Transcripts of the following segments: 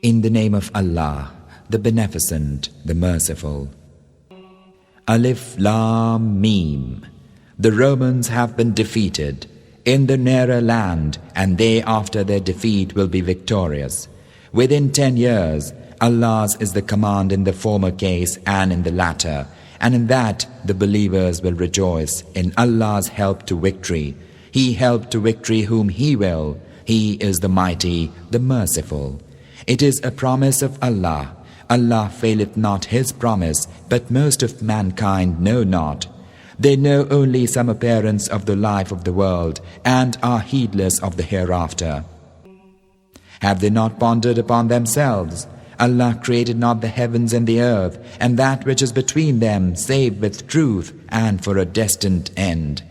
In the name of Allah, the Beneficent, the Merciful. Alif Lam Mim. The Romans have been defeated in the nearer land, and they after their defeat will be victorious. Within 10 years, Allah's is the command in the former case and in the latter, and in that the believers will rejoice in Allah's help to victory. He helped to victory whom He will. He is the Mighty, the Merciful. It is a promise of Allah. Allah faileth not His promise, but most of mankind know not. They know only some appearance of the life of the world, and are heedless of the hereafter. Have they not pondered upon themselves? Allah created not the heavens and the earth, and that which is between them, save with truth and for a destined end.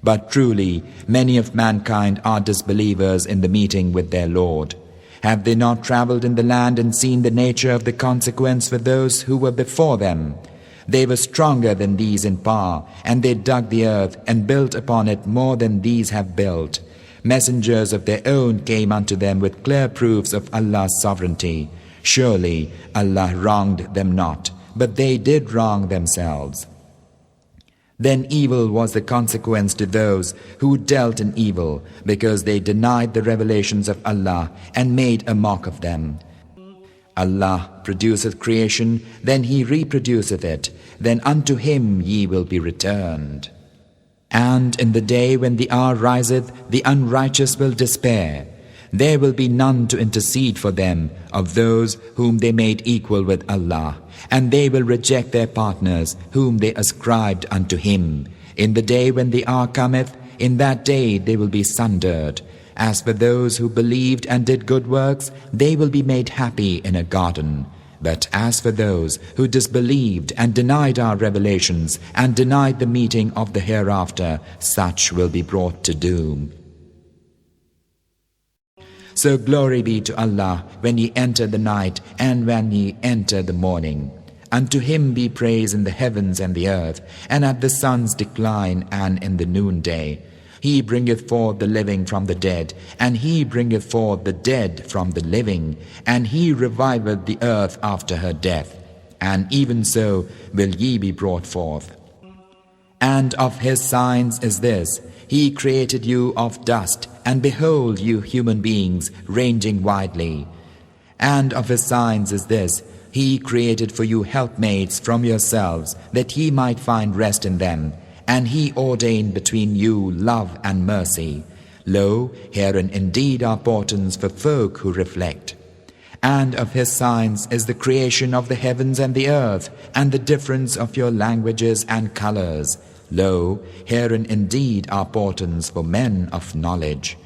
But truly, many of mankind are disbelievers in the meeting with their Lord. Have they not travelled in the land and seen the nature of the consequence for those who were before them? They were stronger than these in power, and they dug the earth and built upon it more than these have built. Messengers of their own came unto them with clear proofs of Allah's sovereignty. Surely Allah wronged them not, but they did wrong themselves. Then evil was the consequence to those who dealt in evil, because they denied the revelations of Allah and made a mock of them. Allah produceth creation, then He reproduceth it, then unto Him ye will be returned. And in the day when the hour riseth, the unrighteous will despair. There will be none to intercede for them of those whom they made equal with Allah, and they will reject their partners whom they ascribed unto Him. In the day when the hour cometh, in that day they will be sundered. As for those who believed and did good works, they will be made happy in a garden. But as for those who disbelieved and denied our revelations and denied the meeting of the hereafter, such will be brought to doom. So glory be to Allah when ye enter the night and when ye enter the morning. Unto Him be praise in the heavens and the earth, and at the sun's decline and in the noonday. He bringeth forth the living from the dead, and He bringeth forth the dead from the living, and He reviveth the earth after her death. And even so will ye be brought forth. And of His signs is this: He created you of dust, and behold you human beings ranging widely. And of His signs is this: He created for you helpmates from yourselves, that ye might find rest in them. And He ordained between you love and mercy. Lo, herein indeed are portents for folk who reflect. And of His signs is the creation of the heavens and the earth, and the difference of your languages and colors. Lo, herein indeed are portents for men of knowledge.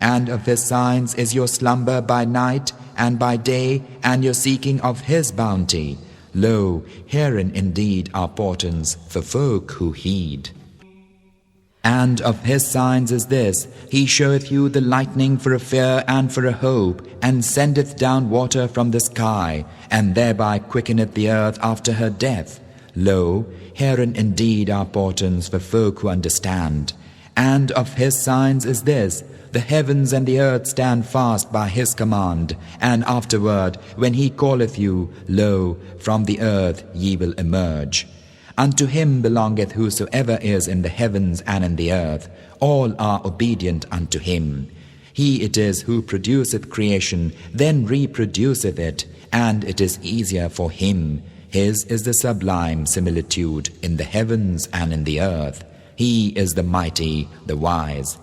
And of His signs is your slumber by night and by day, and your seeking of His bounty. Lo, herein indeed are portents for folk who heed. And of His signs is this: He showeth you the lightning for a fear and for a hope, and sendeth down water from the sky, and thereby quickeneth the earth after her death. Lo, herein indeed are portents for folk who understand. And of His signs is this: the heavens and the earth stand fast by His command, and afterward, when He calleth you, lo, from the earth ye will emerge. Unto Him belongeth whosoever is in the heavens and in the earth. All are obedient unto Him. He it is who produceth creation, then reproduceth it, and it is easier for Him. His is the sublime similitude in the heavens and in the earth. He is the mighty, the wise.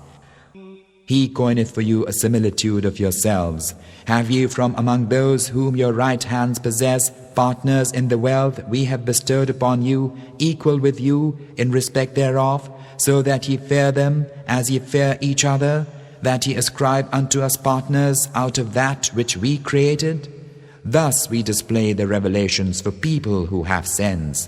He coineth for you a similitude of yourselves. Have ye from among those whom your right hands possess partners in the wealth we have bestowed upon you, equal with you in respect thereof, so that ye fear them as ye fear each other, that ye ascribe unto us partners out of that which we created? Thus we display the revelations for people who have sense.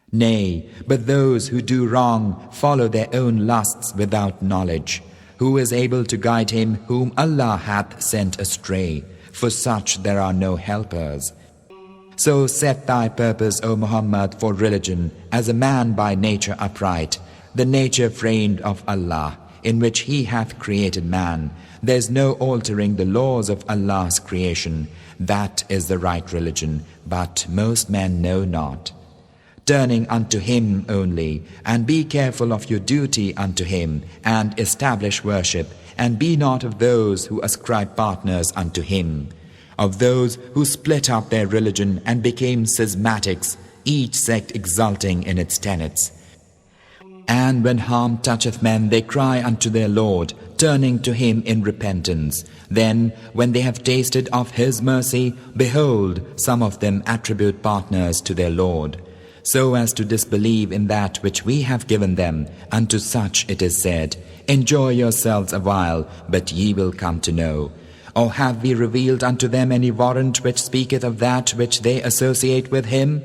Nay, but those who do wrong follow their own lusts without knowledge. Who is able to guide him whom Allah hath sent astray? For such there are no helpers. So set thy purpose, O Muhammad, for religion, as a man by nature upright, the nature framed of Allah, in which He hath created man, There is no altering the laws of Allah's creation. That is the right religion, but most men know not. Turning unto Him only, and be careful of your duty unto Him, and establish worship, and be not of those who ascribe partners unto Him, of those who split up their religion and became schismatics, each sect exulting in its tenets. And when harm toucheth men, they cry unto their Lord, turning to Him in repentance. Then, when they have tasted of His mercy, behold, some of them attribute partners to their Lord, so as to disbelieve in that which we have given them. Unto such it is said, Enjoy yourselves a while, but ye will come to know. Or have we revealed unto them any warrant which speaketh of that which they associate with Him?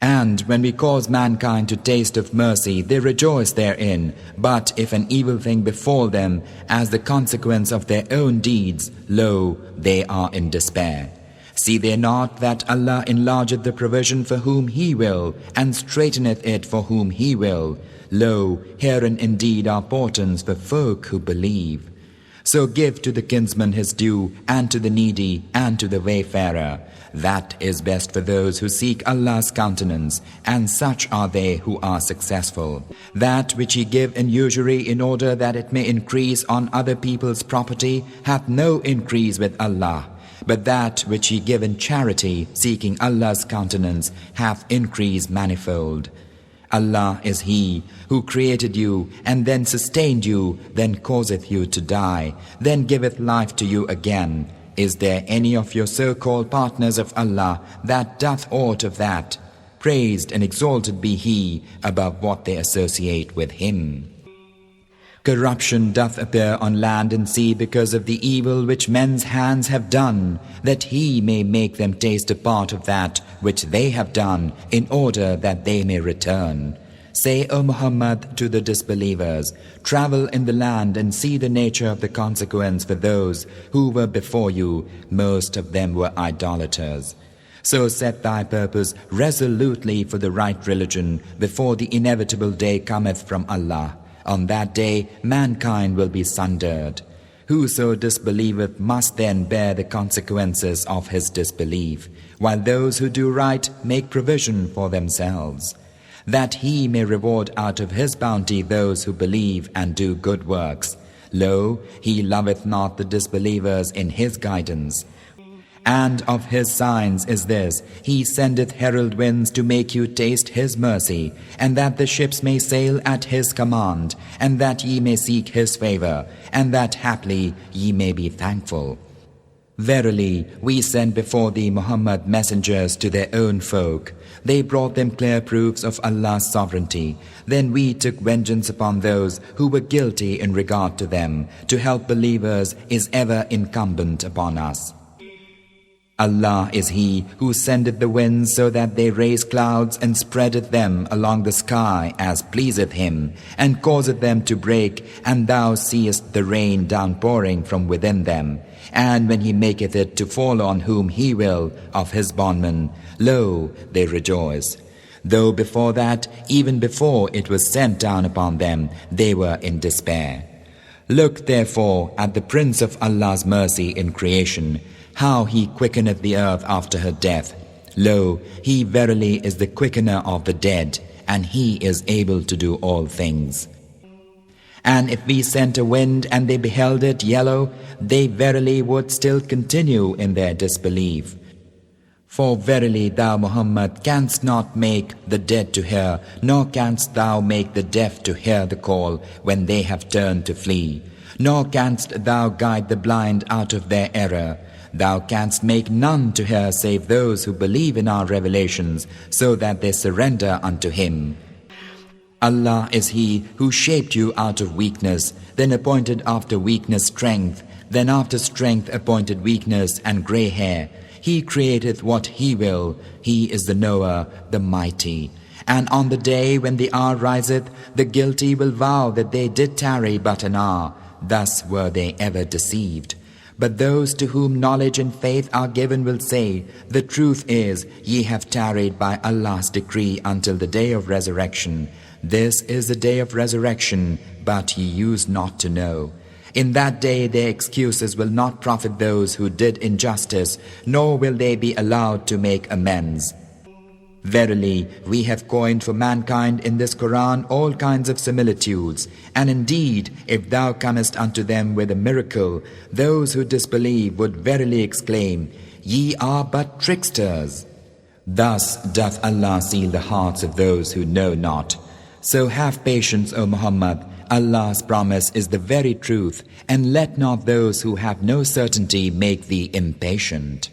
And when we cause mankind to taste of mercy, they rejoice therein. But if an evil thing befall them as the consequence of their own deeds, lo, they are in despair. See they not that Allah enlargeth the provision for whom He will, and straiteneth it for whom He will? Lo, herein indeed are portents for folk who believe. So give to the kinsman his due, and to the needy, and to the wayfarer. That is best for those who seek Allah's countenance, and such are they who are successful. That which ye give in usury in order that it may increase on other people's property hath no increase with Allah. But that which ye give in charity, seeking Allah's countenance, hath increase manifold. Allah is He who created you, and then sustained you, then causeth you to die, then giveth life to you again. Is there any of your so-called partners of Allah that doth aught of that? Praised and exalted be He above what they associate with Him. Corruption doth appear on land and sea because of the evil which men's hands have done, that He may make them taste a part of that which they have done, in order that they may return. Say, O Muhammad, to the disbelievers, travel in the land and see the nature of the consequence for those who were before you. Most of them were idolaters. So set thy purpose resolutely for the right religion before the inevitable day cometh from Allah. On that day mankind will be sundered. Whoso disbelieveth must then bear the consequences of his disbelief, while those who do right make provision for themselves, that He may reward out of His bounty those who believe and do good works. Lo, He loveth not the disbelievers in His guidance. And of His signs is this, He sendeth herald winds to make you taste His mercy, and that the ships may sail at His command, and that ye may seek His favor, and that haply ye may be thankful. Verily, we sent before thee, Muhammad, messengers to their own folk. They brought them clear proofs of Allah's sovereignty. Then we took vengeance upon those who were guilty in regard to them. To help believers is ever incumbent upon us. Allah is He who sendeth the winds so that they raise clouds and spreadeth them along the sky as pleaseth Him, and causeth them to break, and thou seest the rain downpouring from within them. And when He maketh it to fall on whom He will of His bondmen, lo, they rejoice. Though before that, even before it was sent down upon them, they were in despair. Look therefore at the Prince of Allah's mercy in creation, how He quickeneth the earth after her death. Lo, He verily is the quickener of the dead, and He is able to do all things. And if we sent a wind and they beheld it yellow, they verily would still continue in their disbelief. For verily thou, Muhammad, canst not make the dead to hear, nor canst thou make the deaf to hear the call when they have turned to flee, nor canst thou guide the blind out of their error. Thou canst make none to hear save those who believe in our revelations, so that they surrender unto Him. Allah is He who shaped you out of weakness, then appointed after weakness strength, then after strength appointed weakness and grey hair. He createth what He will. He is the knower, the mighty. And on the day when the hour riseth, the guilty will vow that they did tarry but an hour. Thus were they ever deceived. But those to whom knowledge and faith are given will say, the truth is, ye have tarried by Allah's decree until the day of resurrection. This is the day of resurrection, but ye used not to know. In that day their excuses will not profit those who did injustice, nor will they be allowed to make amends. Verily, we have coined for mankind in this Quran all kinds of similitudes, and indeed, if thou comest unto them with a miracle, those who disbelieve would verily exclaim, Ye are but tricksters. Thus doth Allah seal the hearts of those who know not. So have patience, O Muhammad. Allah's promise is the very truth, and let not those who have no certainty make thee impatient.